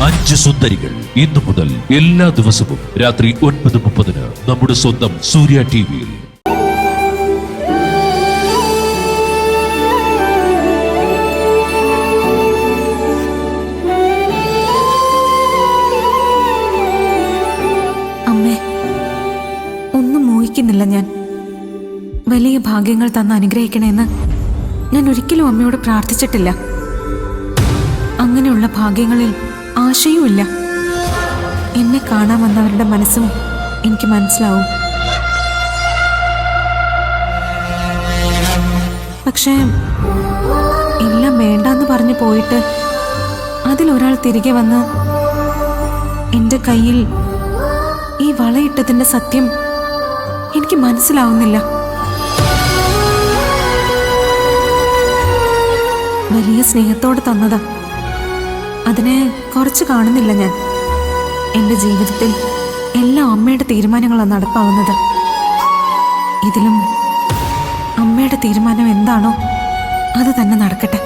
5 സുന്ദരികൾ ഇന്നു മുതൽ എല്ലാ ദിവസവും രാത്രി 9:30 നമ്മുടെ സ്വന്തം സൂര്യ ടിവിയിൽ. ഞാൻ വലിയ ഭാഗ്യങ്ങൾ തന്ന് അനുഗ്രഹിക്കണമെന്ന് ഞാൻ ഒരിക്കലും അമ്മയോട് പ്രാർത്ഥിച്ചിട്ടില്ല. അങ്ങനെയുള്ള ഭാഗ്യങ്ങളിൽ ആശയുമില്ല. എന്നെ കാണാൻ വന്നവരുടെ മനസ്സും എനിക്ക് മനസ്സിലാവും. പക്ഷേ എല്ലാം വേണ്ടാന്ന് പറഞ്ഞു പോയിട്ട് അതിലൊരാൾ തിരികെ വന്ന് എൻ്റെ കയ്യിൽ ഈ വളയിട്ടതിൻ്റെ സത്യം എനിക്ക് മനസ്സിലാവുന്നില്ല. വലിയ സ്നേഹത്തോടെ തന്നതാ. അതിനെ കുറച്ച് കാണുന്നില്ല ഞാൻ. എൻ്റെ ജീവിതത്തിൽ എല്ലാ അമ്മയുടെ തീരുമാനങ്ങളാണ് നടപ്പാവുന്നത്. ഇതിലും അമ്മയുടെ തീരുമാനം എന്താണോ അത് തന്നെ നടക്കട്ടെ.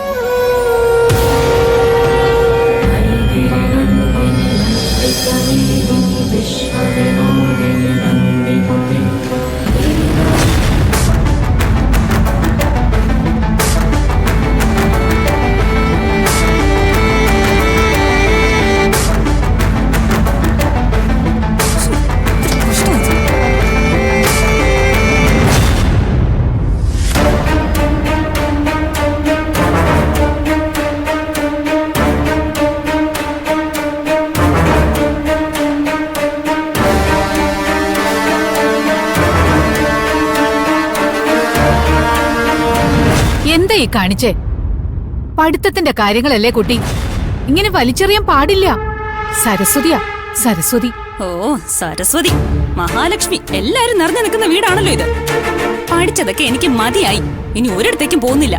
എന്താ ഈ കാണിച്ചേ? പഠിത്തത്തിന്റെ കാര്യങ്ങളല്ലേ കുട്ടി, ഇങ്ങനെ വലിച്ചെറിയാൻ പാടില്ല. സരസ്വതിയാ സരസ്വതി. ഓ സരസ്വതി, മഹാലക്ഷ്മി എല്ലാരും നിറഞ്ഞു നിൽക്കുന്ന വീടാണല്ലോ ഇത്. പഠിച്ചതൊക്കെ എനിക്ക് മതിയായി, ഇനി ഒരിടത്തേക്കും പോകുന്നില്ല.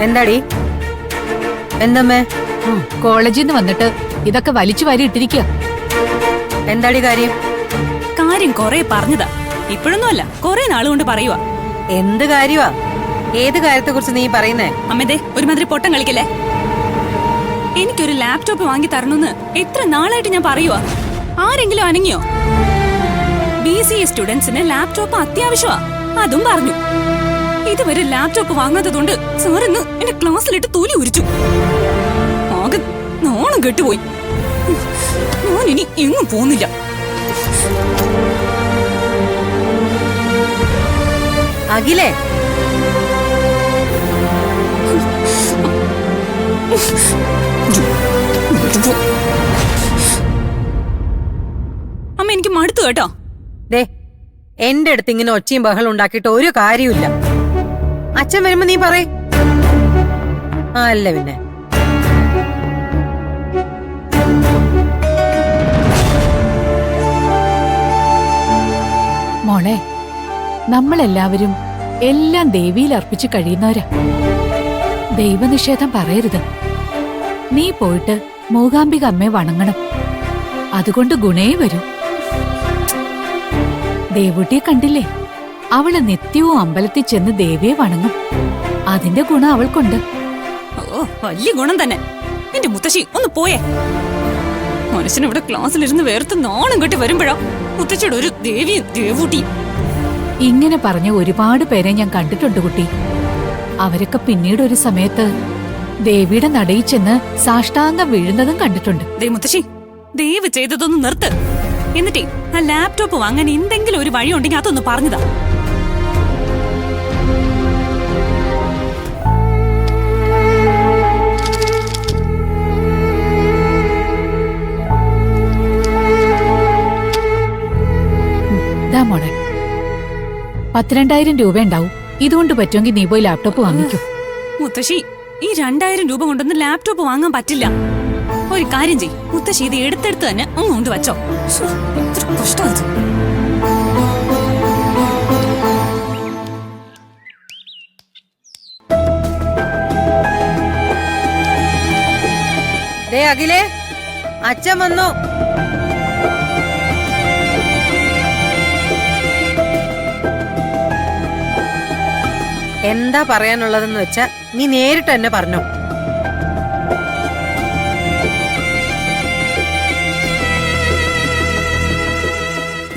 എന്താടി? എന്തമ്മേ? കോളേജിൽ നിന്ന് വന്നിട്ട് ഇതൊക്കെ വലിച്ചു വാരി ഇട്ടിരിക്കുക. എന്താടി കാര്യം? കാര്യം കൊറേ പറഞ്ഞതാ, ഇപ്പോഴൊന്നുമല്ല, കൊറേ നാളുകൊണ്ട് പറയുവാ. എന്ത് കാര്യമാ? ഏത് കാര്യത്തെ കുറിച്ച് നീ പറയുന്നേ? അമ്മേദേ ഒരുമാതിരി പൊട്ടം കളിക്കല്ലേ. എനിക്കൊരു ലാപ്ടോപ്പ് വാങ്ങി തരണമെന്ന് എത്ര നാളായിട്ട് ഞാൻ പറയുവാ. ആരെങ്കിലും അനങ്ങിയോ? BCA സ്റ്റുഡൻസിന് ലാപ്ടോപ്പ് അത്യാവശ്യമാ, അതും പറഞ്ഞു. ഇതുവരെ ലാപ്ടോപ്പ് വാങ്ങാത്തതുകൊണ്ട് സാറിന്ന് എന്റെ ക്ലാസ്സിലിട്ട് തൊലി ഉരിച്ചു. ആകെ നാണം കെട്ടുപോയി. ഞാൻ ഇനി എങ്ങും പോകുന്നില്ല. അഖിലേ, അമ്മ എനിക്ക് മടുത്തു കേട്ടോ. ദേ, എന്റെ അടുത്ത് ഇങ്ങനെ ഒച്ചയും ബഹളം ഉണ്ടാക്കിയിട്ട് ഒരു കാര്യമില്ല. അച്ഛൻ വരുമ്പോ നീ പറയ്. അല്ല പിന്നെ മോളെ, നമ്മളെല്ലാവരും എല്ലാം ദേവിയിൽ അർപ്പിച്ചു കഴിയുന്നവരാ. ദൈവനിഷേധം പറയരുത്. നീ പോയിട്ട് മൂകാംബിക അമ്മയെ വണങ്ങണം. അതുകൊണ്ട് ഗുണേ വരൂ. ദേവുട്ടിയെ കണ്ടില്ലേ? അവള് നിത്യവും അമ്പലത്തിൽ ചെന്ന് ദേവിയെ വണങ്ങും. അതിന്റെ ഗുണം അവൾക്കുണ്ട്. ഓ വലിയ ഗുണം തന്നെ. എന്റെ മുത്തശ്ശി ഒന്ന് പോയേ. മനുഷ്യനിവിടെ ക്ലാസ്സിലിരുന്ന് വേർത്ത് നാണം കെട്ടി വരുമ്പോഴാ മുത്തശ്ശിയുടെ ഒരു ദേവിയും ദേവൂട്ടിയും. ഇങ്ങനെ പറഞ്ഞ ഒരുപാട് പേരെ ഞാൻ കണ്ടിട്ടുണ്ട് കുട്ടി. അവരൊക്കെ പിന്നീട് ഒരു സമയത്ത് ദേവിയുടെ നടയിൽ ചെന്ന് സാഷ്ടാംഗം വീഴുന്നതും കണ്ടിട്ടുണ്ട്. മുത്തശ്ശി, ദേവ് ചെയ്തതൊന്ന് നിർത്ത്. എന്നിട്ടേ ആ ലാപ്ടോപ്പ് വാങ്ങാൻ എന്തെങ്കിലും ഒരു വഴി ഉണ്ടെങ്കിൽ അതൊന്ന് പറഞ്ഞതാ. മോളെ, 12,000 രൂപ ഉണ്ടാവും. ഇതുകൊണ്ട് പറ്റുമെങ്കിൽ നീ പോയി ലാപ്ടോപ്പ് വാങ്ങിക്കൂ. മുത്തശ്ശി, ഈ 2,000 രൂപ കൊണ്ടൊന്നും ലാപ്ടോപ്പ് വാങ്ങാൻ പറ്റില്ല. ഒരു കാര്യം ചെയ്യ്, മുത്തശ്ശി ഇത് എടുത്തെടുത്ത് തന്നെ അങ്ങോട്ട് വച്ചോ. കഷ്ടം. അഖിലേ, അച്ഛൻ വന്നു. എന്താ പറയാനുള്ളതെന്ന് വെച്ചാ നീ നേരിട്ട് തന്നെ പറഞ്ഞോ.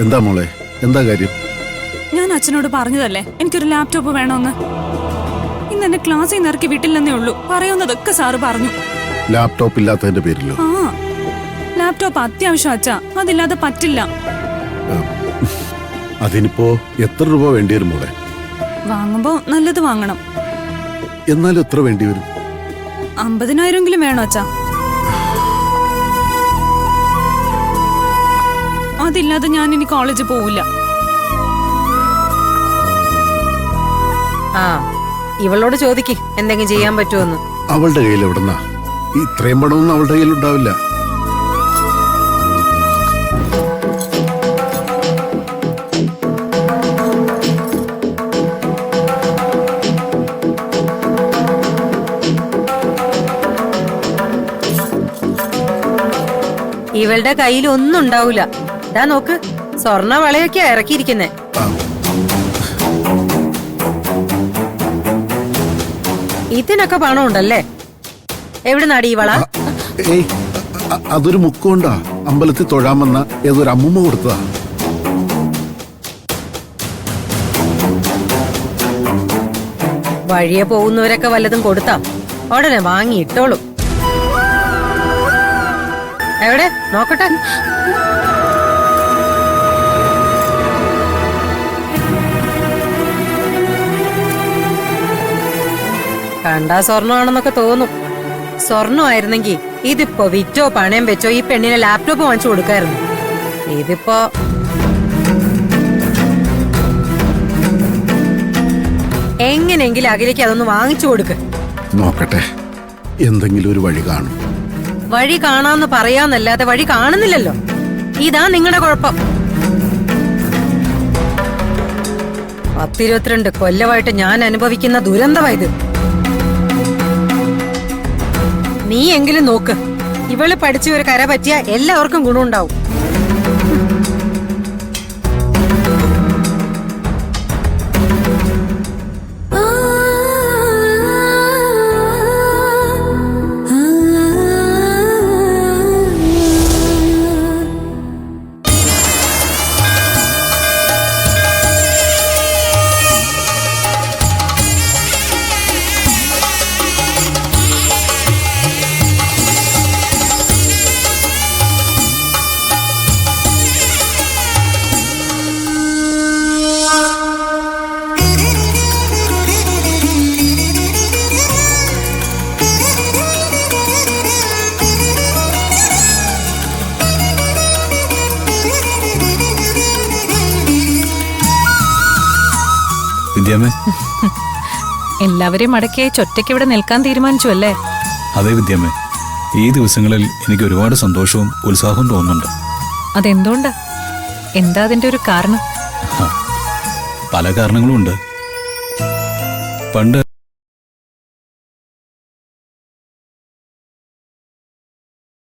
എന്താ മോളെ, എന്താ കാര്യം? ഞാൻ അച്ഛനോട് പറഞ്ഞതല്ലേ എനിക്കൊരു ലാപ്ടോപ്പ് വേണമെന്ന്. ഇന്ന് എന്നെ ക്ലാസ്സിൽ നിന്ന് ഇറക്കി വിട്ടില്ലെന്നേ ഉള്ളൂ. പറയുന്നതൊക്കെ സാറ് പറഞ്ഞു. ലാപ്ടോപ്പ് ഇല്ലാത്തതിന്റെ പേരിലോ? ആ, ലാപ്ടോപ്പ് അത്യാവശ്യം അച്ഛാ, അതില്ലാതെ പറ്റില്ല. അതിനിപ്പോ എത്ര രൂപ വേണ്ടിവരും മോളെ? വാങ്ങുമ്പോ നല്ലത് വാങ്ങണം. എന്നാലും എത്ര വേണ്ടിവരും? 50,000 വേണോ അച്ഛാ? അതില്ലാതെ ഞാൻ ഇനി കോളേജിൽ പോവില്ല. ആ, ഇവളോട് ചോദിക്ക് എന്തെങ്കിലും ചെയ്യാൻ പറ്റുമെന്ന്. അവളുടെ കയ്യിൽ എവിടെന്നാ ഇത്രയും പണമൊന്നും അവളുടെ കയ്യിൽ ഉണ്ടാവില്ല. ഇവളുടെ കയ്യിൽ ഒന്നും ഉണ്ടാവൂല. ഇതാ നോക്ക്, സ്വർണ്ണ വളയൊക്കെയാ ഇറക്കിയിരിക്കുന്നേ. ഇതിനൊക്കെ പണം ഉണ്ടല്ലേ? എവിടുന്നാടി ഈ വള? ഏയ്, അതൊരു മുക്കുകൊണ്ടാ അമ്പലത്തിൽ തൊഴാമെന്ന ഏതൊരു അമ്മൂമ്മ കൊടുത്തതാ. വഴിയെ പോകുന്നവരൊക്കെ വല്ലതും കൊടുത്താ ഉടനെ വാങ്ങി ഇട്ടോളും. എവിടെ നോക്കട്ടെ. കണ്ടാ സ്വർണ്ണമാണെന്നൊക്കെ തോന്നും. സ്വർണ്ണമായിരുന്നെങ്കി ഇതിപ്പോ വിറ്റോ പണയം വെച്ചോ ഈ പെണ്ണിനെ ലാപ്ടോപ്പ് വാങ്ങിച്ചു കൊടുക്കായിരുന്നു. ഇതിപ്പോ എങ്ങനെയെങ്കിലും അഖിലേക്ക് അതൊന്ന് വാങ്ങിച്ചു കൊടുക്ക്. നോക്കട്ടെ, എന്തെങ്കിലും ഒരു വഴി കാണും. വഴി കാണാന്ന് പറയാന്നല്ലാതെ വഴി കാണുന്നില്ലല്ലോ. ഇതാ നിങ്ങളുടെ കുഴപ്പം. 10-22 കൊല്ലമായിട്ട് ഞാൻ അനുഭവിക്കുന്ന ദുരന്തമായത്. നീ എങ്കിലും നോക്ക്. ഇവള് പഠിച്ച ഒരു കര പറ്റിയ എല്ലാവർക്കും ഗുണമുണ്ടാവും. വിദ്യാമ്മേ, എല്ലാവരെയും മടക്കി ഒറ്റയ്ക്ക് ഇവിടെ നിൽക്കാൻ തീരുമാനിച്ചു അല്ലേ? അതെ വിദ്യാമ്മേ, ഈ ദിവസങ്ങളിൽ എനിക്ക് ഒരുപാട് സന്തോഷവും ഉത്സാഹവും തോന്നുന്നുണ്ട്. അതെന്തുകൊണ്ടാ? എന്താ അതിന്റെ ഒരു കാരണം? പല കാരണങ്ങളും ഉണ്ട്. പണ്ട്